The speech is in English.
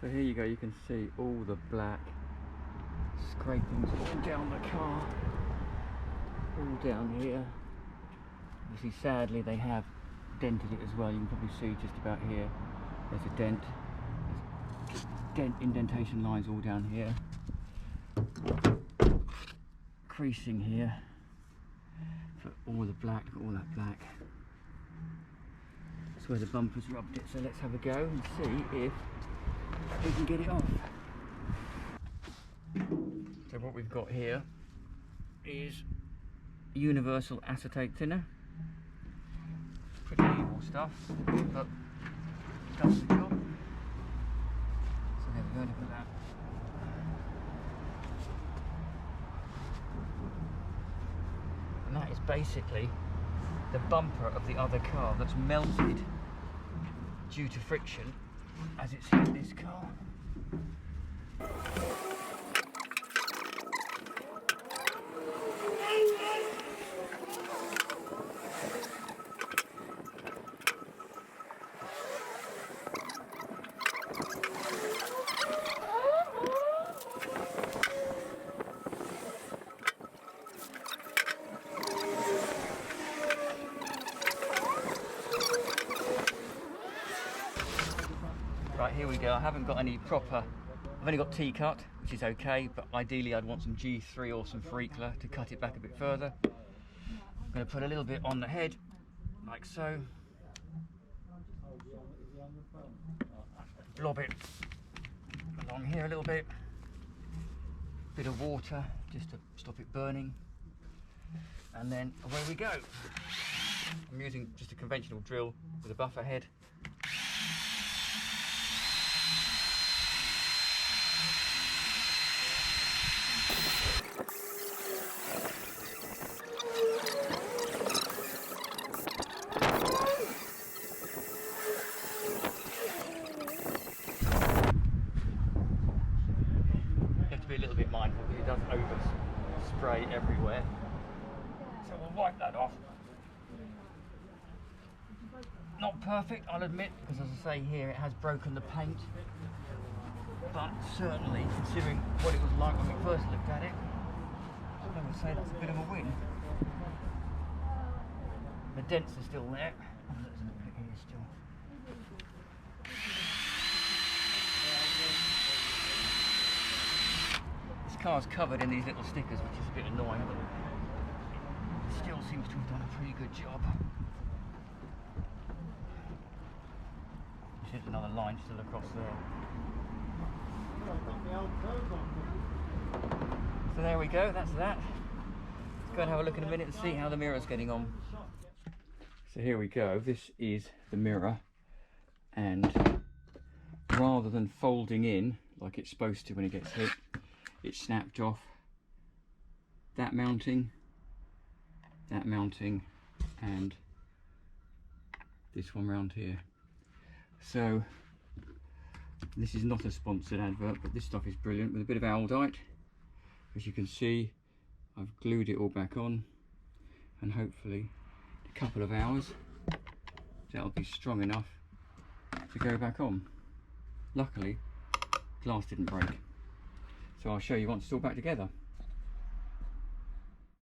So here you go, you can see all the black scrapings all down the car, all down here. Obviously, sadly, they have dented it as well. You can probably see just about here, there's a dent. There's indentation lines all down here. Creasing here for all the black, all that black. That's where the bumpers rubbed it, so let's have a go and see if we can get it off. So what we've got here is universal acetate thinner. Pretty evil stuff, but it does the job. So there we go, look at that. And that is basically the bumper of the other car that's melted due to friction as it's hit this car. Right, here we go. I haven't got any proper, I've only got T-cut, which is okay, but ideally I'd want some G3 or some Freakler to cut it back a bit further. I'm going to put a little bit on the head, like so. Blob it along here a little bit. Bit of water, just to stop it burning. And then away we go. I'm using just a conventional drill with a buffer head. Be a little bit mindful because it does over spray everywhere, so we'll wipe that off. Not perfect, I'll admit, because as I say here it has broken the paint, but certainly considering what it was like when we first looked at it, I would say that's a bit of a win. The dents are still there. Oh, there's a little bit here still. Car's covered in these little stickers, which is a bit annoying, but it still seems to have done a pretty good job. There's another line still across there. So there we go, that's that. Let's go and have a look in a minute and see how the mirror's getting on. So here we go, this is the mirror, and rather than folding in like it's supposed to when it gets hit, it snapped off that mounting, and this one round here. So this is not a sponsored advert, but this stuff is brilliant with a bit of aldite. As you can see, I've glued it all back on, and hopefully in a couple of hours that'll be strong enough to go back on. Luckily, glass didn't break. So I'll show you once it's all back together.